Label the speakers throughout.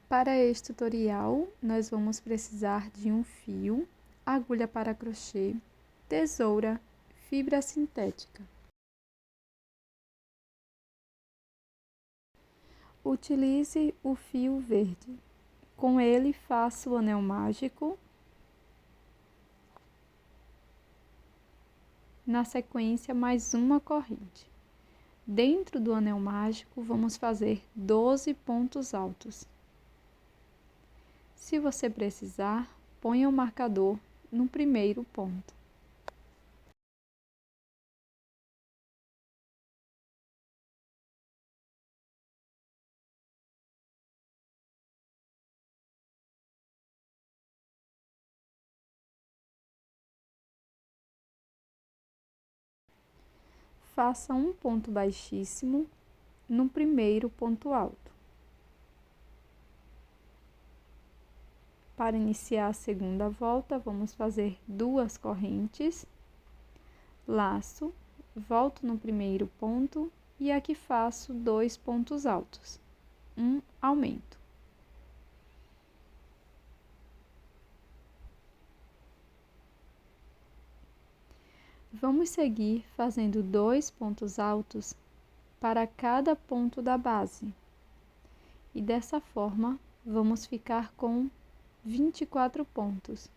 Speaker 1: Para este tutorial, nós vamos precisar de um fio, agulha para crochê, tesoura, fibra sintética. Utilize o fio verde. Com ele, faça o anel mágico. Na sequência, mais uma corrente. Dentro do anel mágico, vamos fazer 12 pontos altos. Se você precisar, ponha o marcador no primeiro ponto. Faça um ponto baixíssimo no primeiro ponto alto. Para iniciar a segunda volta, vamos fazer 2 correntes, laço, volto no primeiro ponto e aqui faço 2 pontos altos, um aumento. Vamos seguir fazendo 2 pontos altos para cada ponto da base. E dessa forma, vamos ficar com 24 pontos.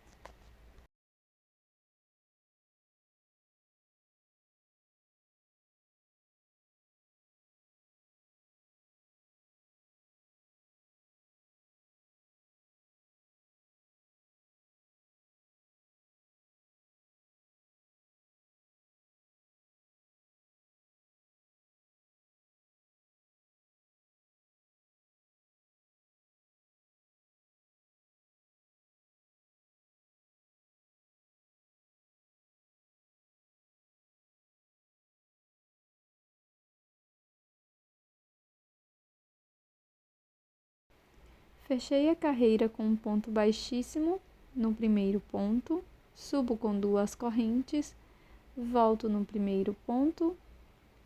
Speaker 1: Fechei a carreira com um ponto baixíssimo no primeiro ponto, subo com 2 correntes, volto no primeiro ponto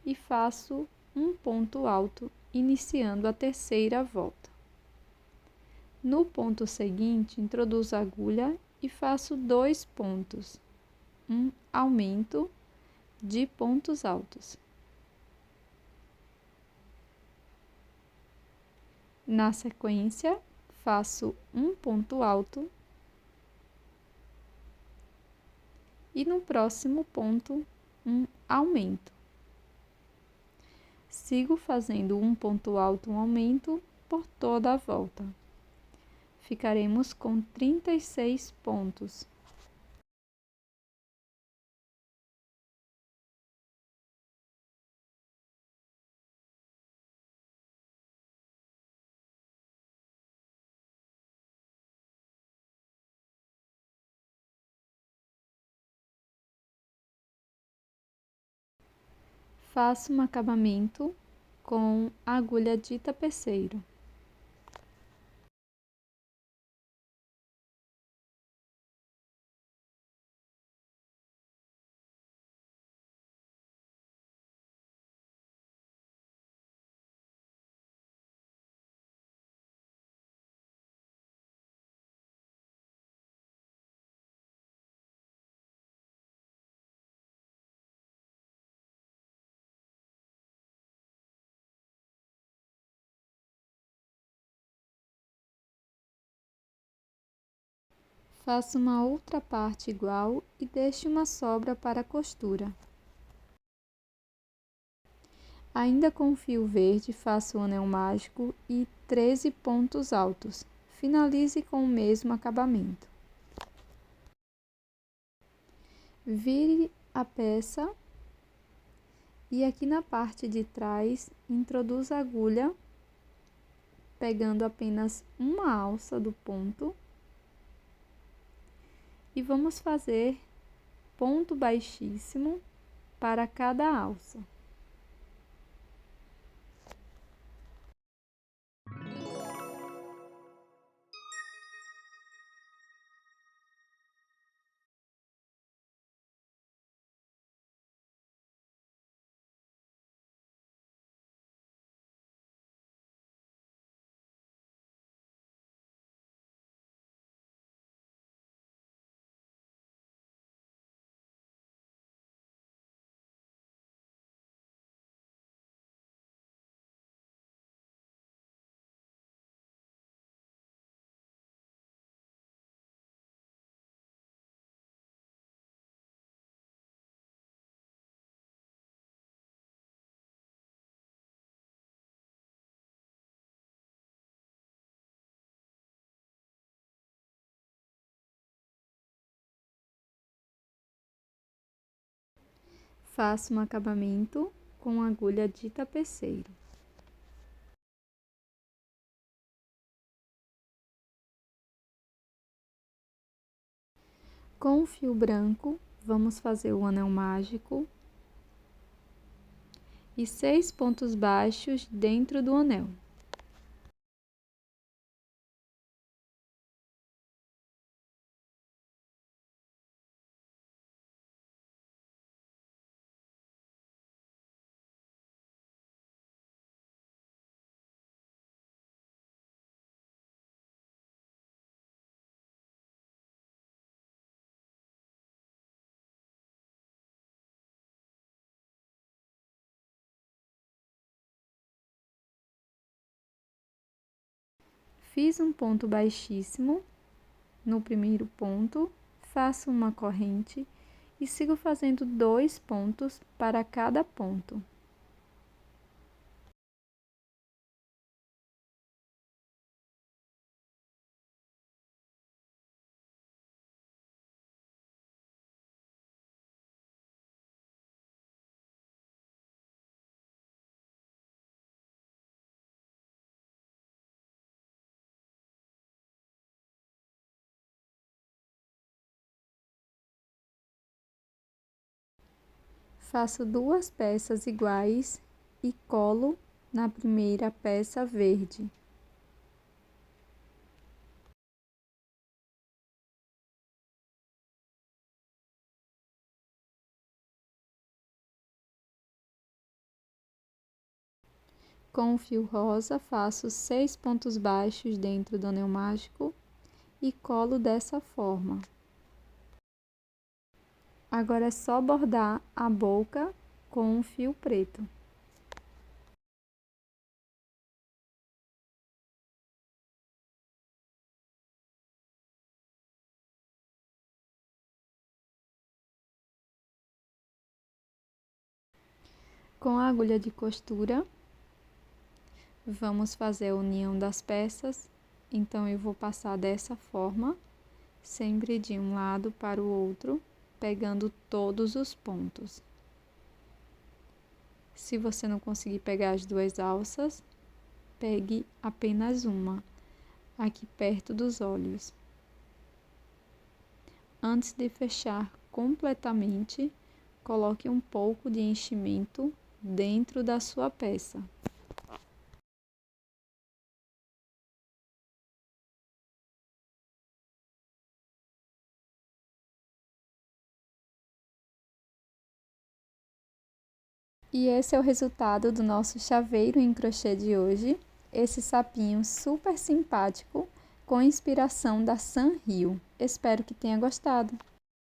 Speaker 1: e faço um ponto alto, iniciando a terceira volta. No ponto seguinte, introduzo a agulha e faço 2 pontos, um aumento de pontos altos. Na sequência, faço um ponto alto e no próximo ponto, um aumento. Sigo fazendo um ponto alto, um aumento por toda a volta. Ficaremos com 36 pontos. Faço um acabamento com agulha de tapeceiro. Faço uma outra parte igual e deixo uma sobra para a costura. Ainda com fio verde, faço o anel mágico e 13 pontos altos. Finalize com o mesmo acabamento. Vire a peça e aqui na parte de trás, introduza a agulha, pegando apenas uma alça do ponto. E vamos fazer ponto baixíssimo para cada alça. Faça um acabamento com agulha de tapeceiro. Com o fio branco, vamos fazer o anel mágico e 6 pontos baixos dentro do anel. Fiz um ponto baixíssimo no primeiro ponto, faço uma corrente e sigo fazendo 2 pontos para cada ponto. Faço 2 peças iguais e colo na primeira peça verde. Com o fio rosa, faço 6 pontos baixos dentro do anel mágico e colo dessa forma. Agora é só bordar a boca com o fio preto. Com a agulha de costura, vamos fazer a união das peças. Então, eu vou passar dessa forma, sempre de um lado para o outro, pegando todos os pontos. Se você não conseguir pegar as 2 alças, pegue apenas uma, aqui perto dos olhos. Antes de fechar completamente, coloque um pouco de enchimento dentro da sua peça. E esse é o resultado do nosso chaveiro em crochê de hoje. Esse sapinho super simpático com inspiração da Sanrio. Espero que tenha gostado.